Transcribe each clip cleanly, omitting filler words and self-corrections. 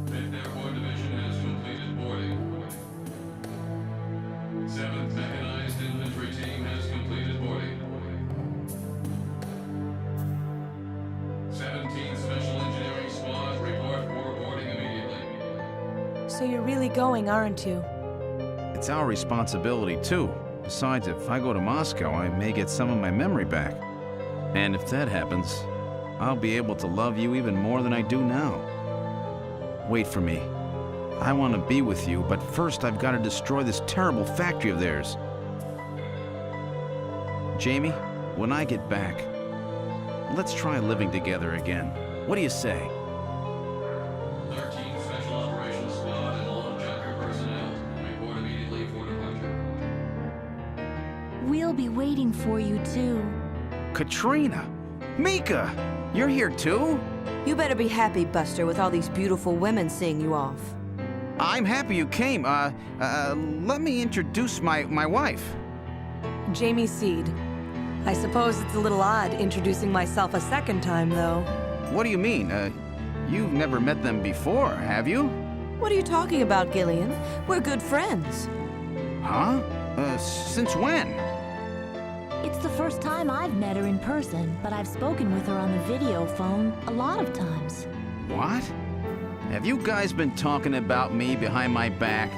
Fifth Airborne Division has completed boarding. 7th Mechanized Infantry Team has completed boarding. 17th Special Engineering Squad report for boarding immediately. So you're really going, aren't you? It's our responsibility, too. Besides, if I go to Moscow, I may get some of my memory back. And if that happens, I'll be able to love you even more than I do now. Wait for me. I want to be with you, but first I've got to destroy this terrible factory of theirs. Jamie, when I get back, let's try living together again. What do you say? 13th Special Operations Squad and all Junker personnel report immediately for departure. We'll be waiting for you, too. Katrina! Mika! You're here too? You better be happy, Buster, with all these beautiful women seeing you off. I'm happy you came. Let me introduce my wife. Jamie Seed. I suppose it's a little odd introducing myself a second time, though. What do you mean? You've never met them before, have you? What are you talking about, Gillian? We're good friends. Huh? Since when? It's the first time I've met her in person, but I've spoken with her on the video phone a lot of times. What? Have you guys been talking about me behind my back?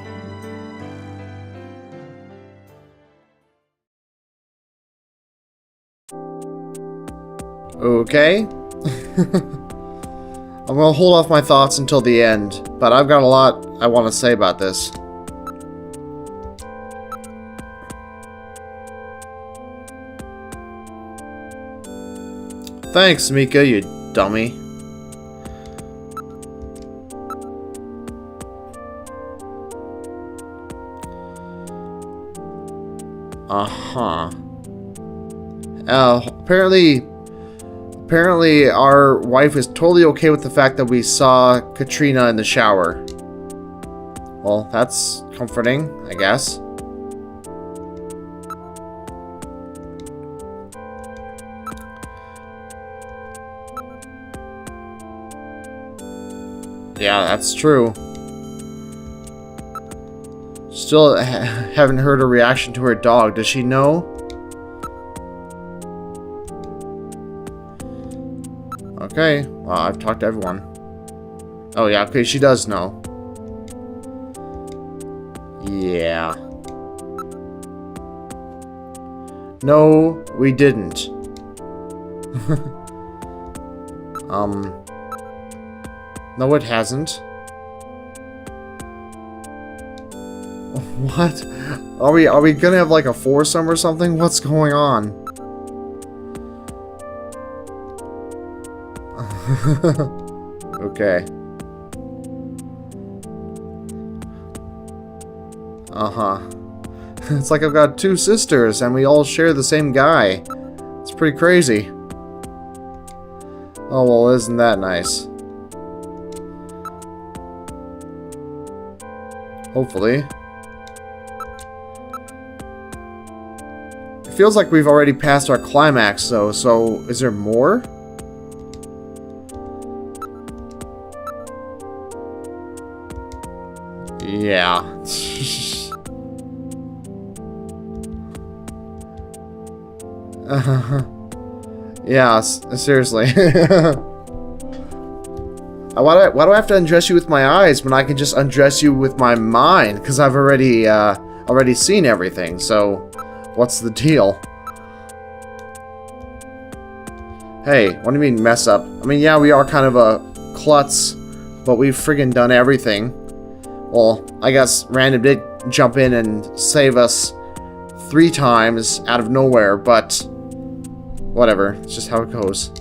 Okay. I'm gonna hold off my thoughts until the end, but I've got a lot I want to say about this. Thanks, Mika, you dummy. Uh-huh. Apparently our wife is totally okay with the fact that we saw Katrina in the shower. Well, that's comforting, I guess. Yeah, that's true. Still haven't heard her reaction to her dog. Does she know? Okay, well, I've talked to everyone. Oh yeah, okay, she does know. Yeah. No, we didn't. No, it hasn't. What? Are we gonna have like a foursome or something? What's going on? Okay. Uh-huh. It's like I've got two sisters and we all share the same guy. It's pretty crazy. Oh, well, isn't that nice? Hopefully. It feels like we've already passed our climax, though, so is there more? Yeah. Yeah, seriously. Why do I have to undress you with my eyes when I can just undress you with my mind? Because I've already seen everything, so what's the deal? Hey, what do you mean mess up? I mean, yeah, we are kind of a klutz, but we've friggin' done everything. Well, I guess Random did jump in and save us 3 times out of nowhere, but whatever. It's just how it goes.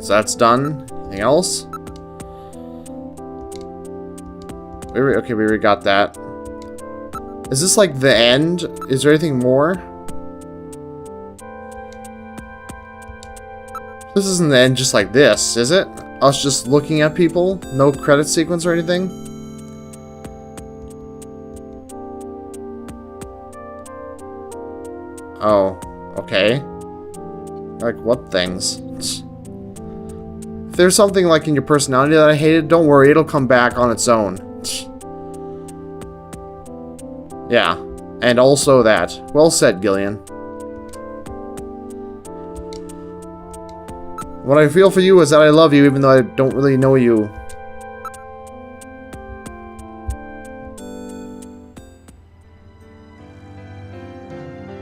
So that's done. Anything else? Okay, we already got that. Is this like the end? Is there anything more? This isn't the end just like this, is it? Us just looking at people? No credit sequence or anything? Oh, okay. Like what things? If there's something like in your personality that I hated, don't worry, it'll come back on its own. Yeah, and also that. Well said, Gillian. What I feel for you is that I love you even though I don't really know you.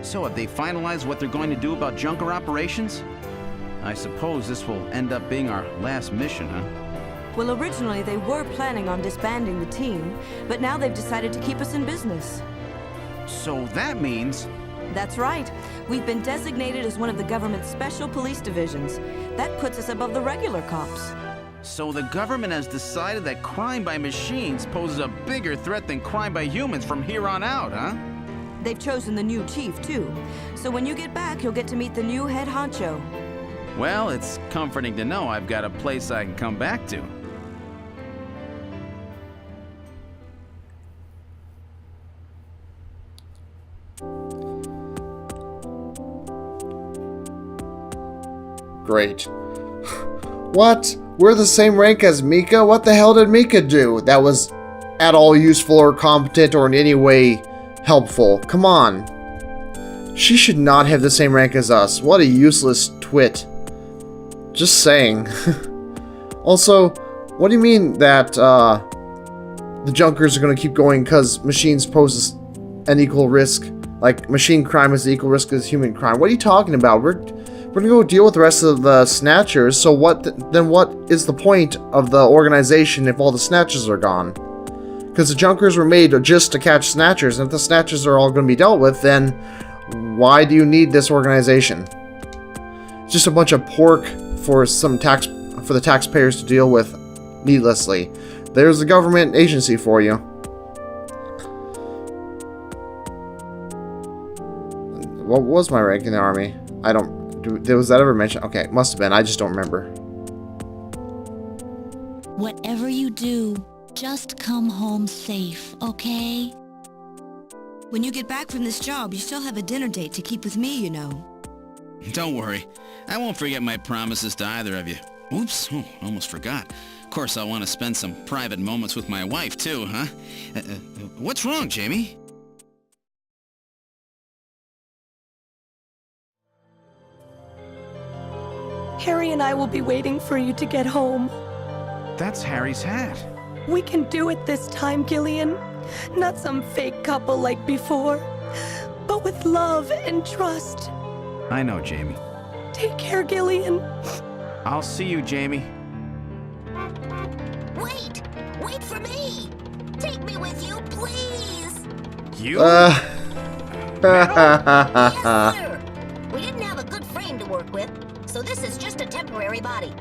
So have they finalized what they're going to do about Junker operations? I suppose this will end up being our last mission, huh? Well, originally they were planning on disbanding the team, but now they've decided to keep us in business. So that means... That's right. We've been designated as one of the government's special police divisions. That puts us above the regular cops. So the government has decided that crime by machines poses a bigger threat than crime by humans from here on out, huh? They've chosen the new chief, too. So when you get back, you'll get to meet the new head honcho. Well, it's comforting to know I've got a place I can come back to. Great. What? We're the same rank as Mika? What the hell did Mika do that was at all useful or competent or in any way helpful? Come on. She should not have the same rank as us. What a useless twit. Just saying. Also, what do you mean that the Junkers are going to keep going because machines pose an equal risk? Like, machine crime is the equal risk as human crime. What are you talking about? We're gonna go deal with the rest of the Snatchers, so then what is the point of the organization if all the Snatchers are gone? Because the Junkers were made just to catch Snatchers, and if the Snatchers are all gonna be dealt with, then why do you need this organization? It's just a bunch of pork for the taxpayers to deal with needlessly. There's a government agency for you. What was my rank in the army? Was that ever mentioned? Okay, must have been. I just don't remember. Whatever you do, just come home safe, okay? When you get back from this job, you still have a dinner date to keep with me, you know. Don't worry. I won't forget my promises to either of you. Oops, almost forgot. Of course, I'll want to spend some private moments with my wife, too, huh? What's wrong, Jamie? Harry and I will be waiting for you to get home. That's Harry's hat. We can do it this time, Gillian. Not some fake couple like before, but with love and trust. I know, Jamie. Take care, Gillian. I'll see you, Jamie. Wait for me! Take me with you, please! You? Yes, sir! We didn't have a good frame to work with, so this is just a temporary body.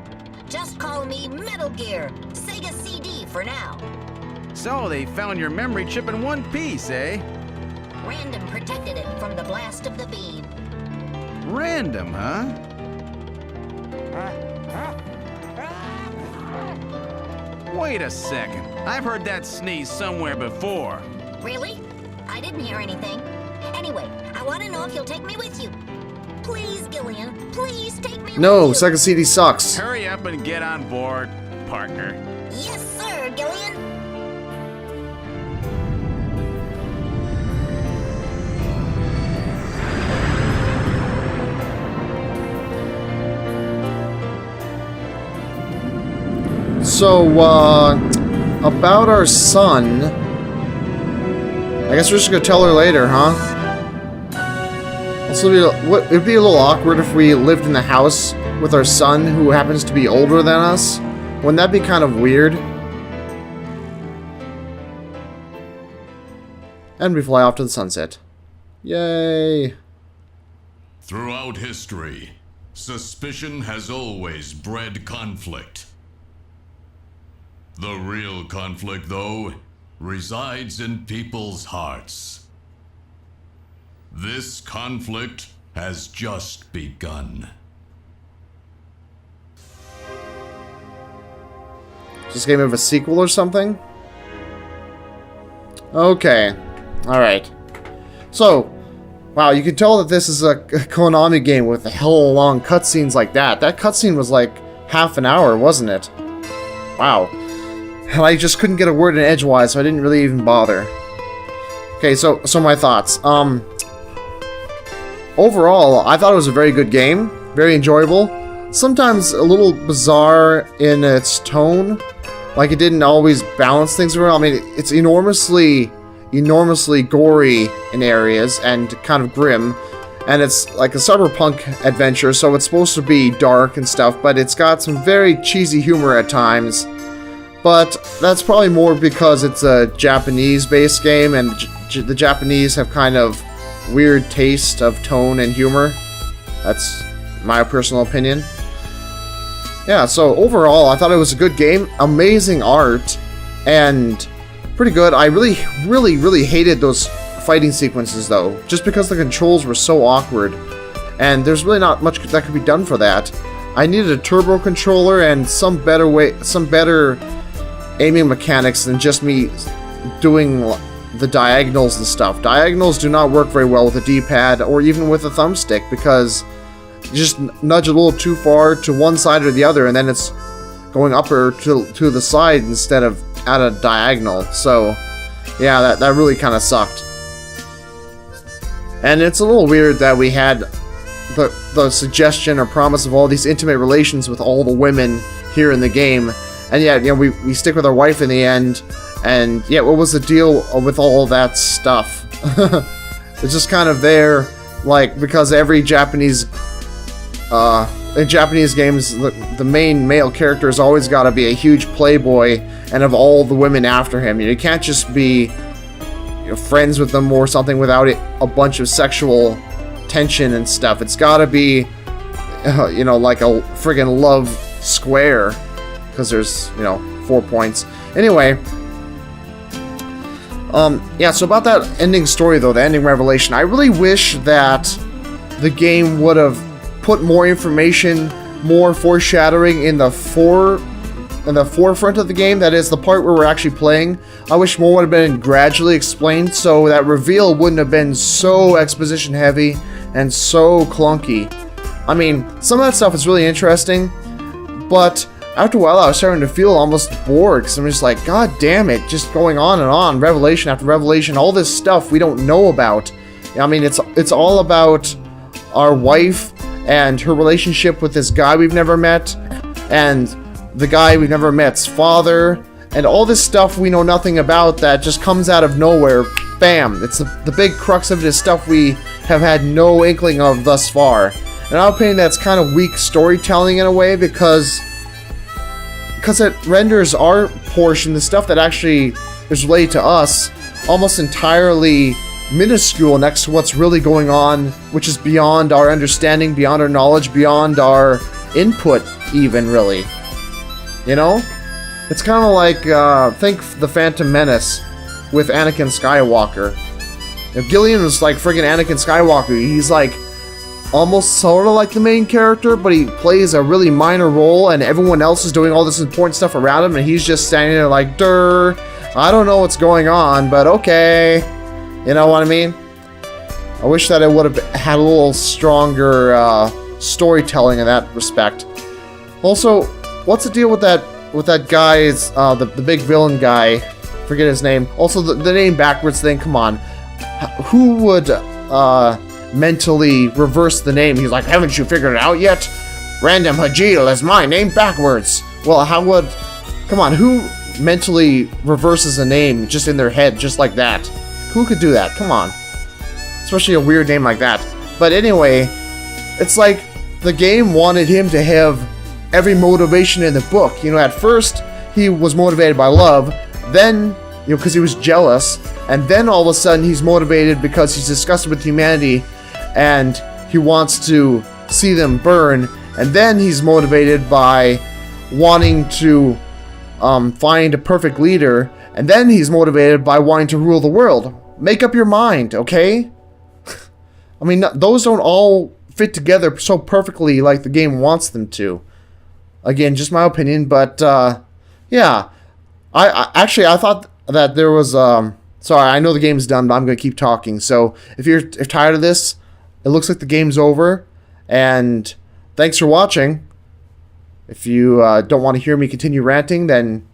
Just call me Metal Gear, Sega CD for now. So they found your memory chip in one piece, eh? Random protected it from the blast of the beam. Random, huh? Wait a second. I've heard that sneeze somewhere before. Really? I didn't hear anything. Anyway, I want to know if you'll take me with you. Please, Gillian, please take me No, with you. Sega CD sucks. Hurry up and get on board, partner. Yes, sir, Gillian. So, about our son. I guess we're just gonna tell her later, huh? Also, it'd be a little awkward if we lived in the house with our son, who happens to be older than us. Wouldn't that be kind of weird? And we fly off to the sunset. Yay! Throughout history, suspicion has always bred conflict. The real conflict, though, resides in people's hearts. This conflict has just begun. Is this game of a sequel or something? Okay. Alright. So, wow, you can tell that this is a Konami game with a hell of long cutscenes like that. That cutscene was like half an hour, wasn't it? Wow. And I just couldn't get a word in edgewise, so I didn't really even bother. Okay, so my thoughts. Overall, I thought it was a very good game. Very enjoyable. Sometimes a little bizarre in its tone. Like, it didn't always balance things around. I mean, it's enormously gory in areas and kind of grim. And it's like a cyberpunk adventure, so it's supposed to be dark and stuff, but it's got some very cheesy humor at times. But that's probably more because it's a Japanese-based game, and the Japanese have kind of weird taste of tone and humor. That's my personal opinion. Yeah, so overall, I thought it was a good game. Amazing art, and pretty good. I really hated those fighting sequences, though, just because the controls were so awkward, and there's really not much that could be done for that. I needed a turbo controller and some better aiming mechanics than just me doing the diagonals and stuff. Diagonals do not work very well with a D-pad or even with a thumbstick, because you just nudge a little too far to one side or the other, and then it's going up or to the side instead of at a diagonal. So yeah, that really kind of sucked. And it's a little weird that we had the suggestion or promise of all these intimate relations with all the women here in the game, and yet, you know, we stick with our wife in the end. And yeah, what was the deal with all that stuff? It's just kind of there, like, because every Japanese in Japanese games, the main male character has always got to be a huge playboy and have all the women after him. You can't just be, you know, friends with them or something without a bunch of sexual tension and stuff. It's got to be, you know, like a friggin' love square, because there's, you know, 4 points. Anyway, yeah, so about that ending story, though, the ending revelation, I really wish that the game would have put more information, more foreshadowing in the forefront of the game. That is, the part where we're actually playing. I wish more would have been gradually explained, so that reveal wouldn't have been so exposition heavy and so clunky. I mean, some of that stuff is really interesting, but after a while I was starting to feel almost bored, because I'm just like, god damn it, just going on and on, revelation after revelation, all this stuff we don't know about. I mean, it's all about our wife and her relationship with this guy we've never met, and the guy we've never met's father, and all this stuff we know nothing about that just comes out of nowhere. Bam! It's the big crux of it is stuff we have had no inkling of thus far. And in my opinion, that's kind of weak storytelling in a way, because it renders our portion, the stuff that actually is related to us, almost entirely minuscule next to what's really going on, which is beyond our understanding, beyond our knowledge, beyond our input even, really. You know? It's kind of like, think The Phantom Menace with Anakin Skywalker. If Gillian was like friggin' Anakin Skywalker, he's like almost sort of like the main character, but he plays a really minor role, and everyone else is doing all this important stuff around him, and he's just standing there like, durr, I don't know what's going on, but okay. You know what I mean? I wish that it would have had a little stronger storytelling in that respect. Also, what's the deal with that guy's the big villain guy? Forget his name. Also, the name backwards thing. Come on, who would mentally reverse the name? He's like, haven't you figured it out yet? Random Hajil is my name backwards. Well, how would? Come on, who mentally reverses a name just in their head, just like that? Who could do that? Come on. Especially a weird name like that. But anyway, it's like the game wanted him to have every motivation in the book. You know, at first, he was motivated by love, then, you know, because he was jealous, and then all of a sudden he's motivated because he's disgusted with humanity, and he wants to see them burn, and then he's motivated by wanting to find a perfect leader, and then he's motivated by wanting to rule the world. Make up your mind, okay? I mean, those don't all fit together so perfectly like the game wants them to. Again, just my opinion, but yeah. I thought that there was sorry, I know the game's done, but I'm going to keep talking. So, if you're tired of this, it looks like the game's over, and thanks for watching. If you don't want to hear me continue ranting, then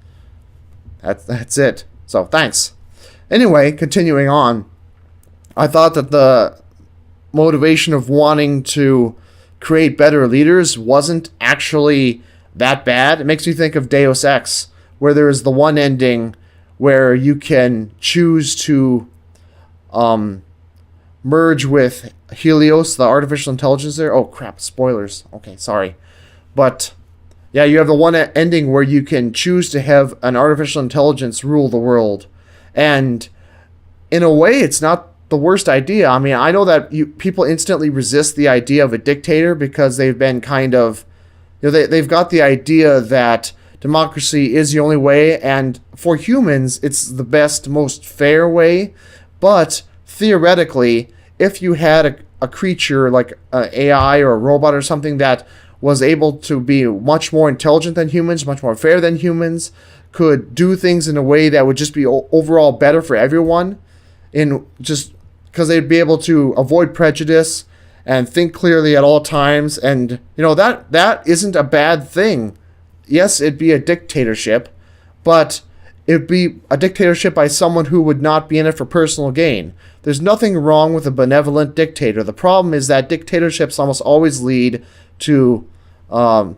that's it. So, thanks. Anyway, continuing on. I thought that the motivation of wanting to create better leaders wasn't actually that bad. It makes me think of Deus Ex, where there is the one ending where you can choose to merge with Helios, the artificial intelligence there. Oh, crap, spoilers. Okay, sorry. But, yeah, you have the one ending where you can choose to have an artificial intelligence rule the world. And in a way, it's not the worst idea. I mean, I know that people instantly resist the idea of a dictator because they've been kind of, they've got the idea that democracy is the only way, and for humans, it's the best, most fair way. But theoretically, if you had a creature like an AI or a robot or something that was able to be much more intelligent than humans, much more fair than humans, could do things in a way that would just be overall better for everyone, in just because they'd be able to avoid prejudice and think clearly at all times, and that isn't a bad thing. Yes, it'd be a dictatorship, but it'd be a dictatorship by someone who would not be in it for personal gain. There's nothing wrong with a benevolent dictator. The problem is that dictatorships almost always lead to, kind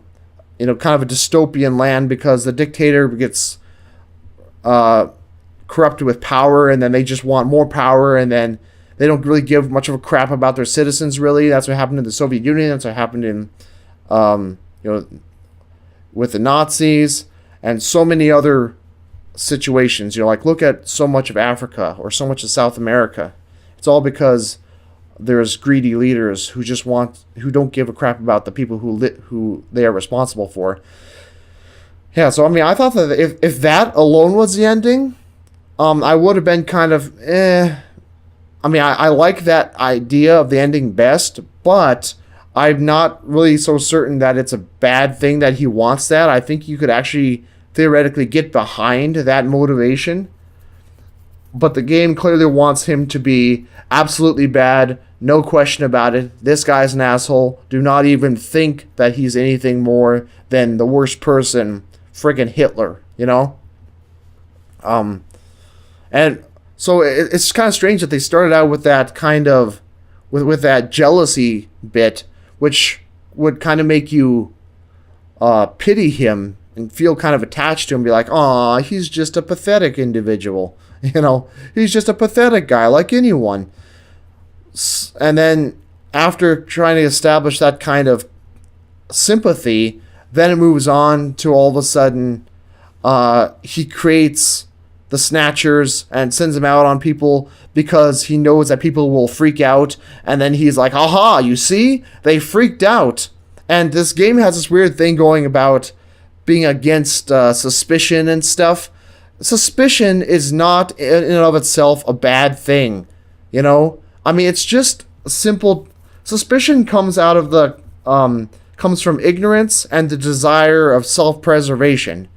of a dystopian land, because the dictator gets corrupted with power, and then they just want more power, and then they don't really give much of a crap about their citizens, really. That's what happened in the Soviet Union. That's what happened in, with the Nazis, and so many other situations. Look at so much of Africa or so much of South America. It's all because there's greedy leaders who don't give a crap about the people who they are responsible for. Yeah, so I mean, I thought that if that alone was the ending, I would have been kind of I mean, I like that idea of the ending best, but I'm not really so certain that it's a bad thing that he wants that. I think you could actually theoretically get behind that motivation. But the game clearly wants him to be absolutely bad, no question about it. This guy's an asshole. Do not even think that he's anything more than the worst person, friggin' Hitler, And so it's kind of strange that they started out with that kind of, with that jealousy bit, which would kind of make you pity him and feel kind of attached to him, be like, aw, he's just a pathetic individual. He's just a pathetic guy like anyone. And then after trying to establish that kind of sympathy, then it moves on to all of a sudden he creates the Snatchers and sends them out on people because he knows that people will freak out. And then he's like, aha, you see? They freaked out. And this game has this weird thing going about being against suspicion and stuff. Suspicion is not in and of itself a bad thing. I mean, it's just simple. Suspicion comes out of comes from ignorance and the desire of self-preservation.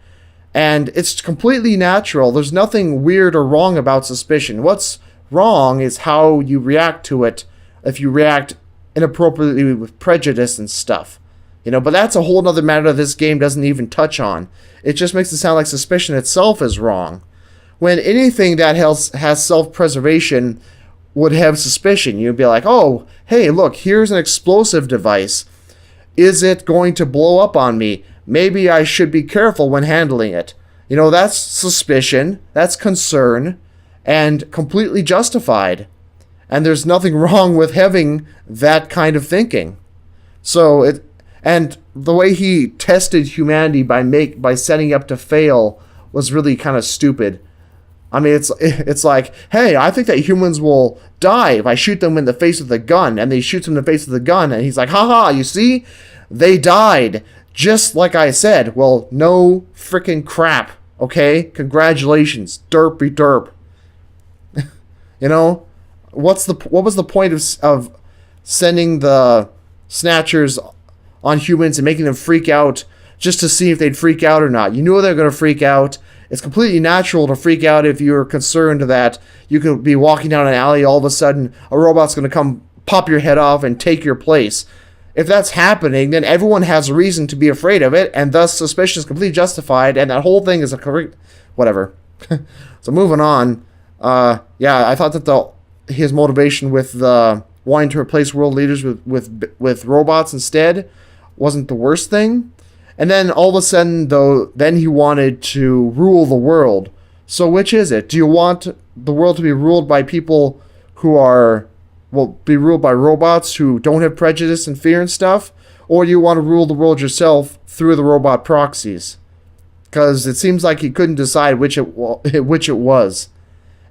And it's completely natural. There's nothing weird or wrong about suspicion. What's wrong is how you react to it if you react inappropriately with prejudice and stuff. But that's a whole other matter this game doesn't even touch on. It just makes it sound like suspicion itself is wrong. When anything that has self-preservation would have suspicion. You'd be like, oh, hey, look, here's an explosive device. Is it going to blow up on me? Maybe I should be careful when handling it. That's suspicion, that's concern, and completely justified. And there's nothing wrong with having that kind of thinking. And the way he tested humanity by setting up to fail was really kind of stupid. I mean, it's like, hey, I think that humans will die if I shoot them in the face with a gun. And he shoots them in the face with a gun, and he's like, haha, you see? They died. Just like I said. Well, no freaking crap, okay? Congratulations. Derpy derp. What was the point of sending the Snatchers on humans and making them freak out just to see if they'd freak out or not? You knew they were going to freak out. It's completely natural to freak out if you're concerned that you could be walking down an alley, all of a sudden a robot's going to come pop your head off and take your place. if that's happening, then everyone has a reason to be afraid of it, and thus suspicion is completely justified, and that whole thing is a correct... Whatever. So moving on. Yeah, I thought that his motivation with wanting to replace world leaders with robots instead wasn't the worst thing. And then all of a sudden, though, then he wanted to rule the world. So which is it? Do you want the world to be ruled by people who are... Well, be ruled by robots who don't have prejudice and fear and stuff? Or do you want to rule the world yourself through the robot proxies? Because it seems like he couldn't decide which it was.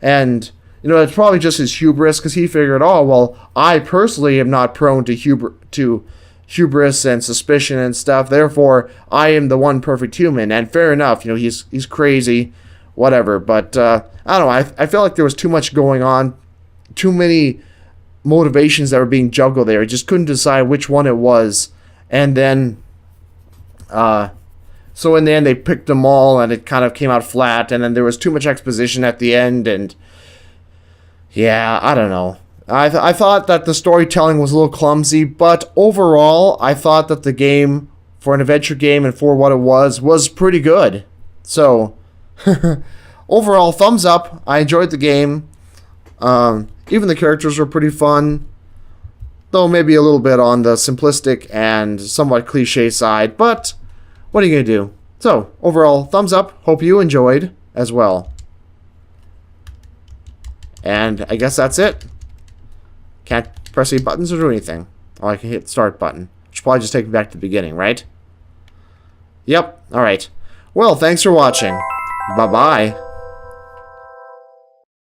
And, you know, it's probably just his hubris, because he figured, oh, well, I personally am not prone to hubris and suspicion and stuff, therefore, I am the one perfect human. And fair enough, you know, he's crazy, whatever. But, I don't know, I felt like there was too much going on, too many motivations that were being juggled there. I just couldn't decide which one it was. And then, so in the end they picked them all and it kind of came out flat, and then there was too much exposition at the end, and yeah, I don't know. I thought that the storytelling was a little clumsy, but overall I thought that the game, for an adventure game and for what it was pretty good. So, overall, thumbs up. I enjoyed the game. Even the characters were pretty fun, though maybe a little bit on the simplistic and somewhat cliche side, but what are you going to do? So, overall, thumbs up. Hope you enjoyed as well. And I guess that's it. Can't press any buttons or do anything. Oh, I can hit the start button. Should probably just take me back to the beginning, right? Yep, alright. Well, thanks for watching. Bye-bye.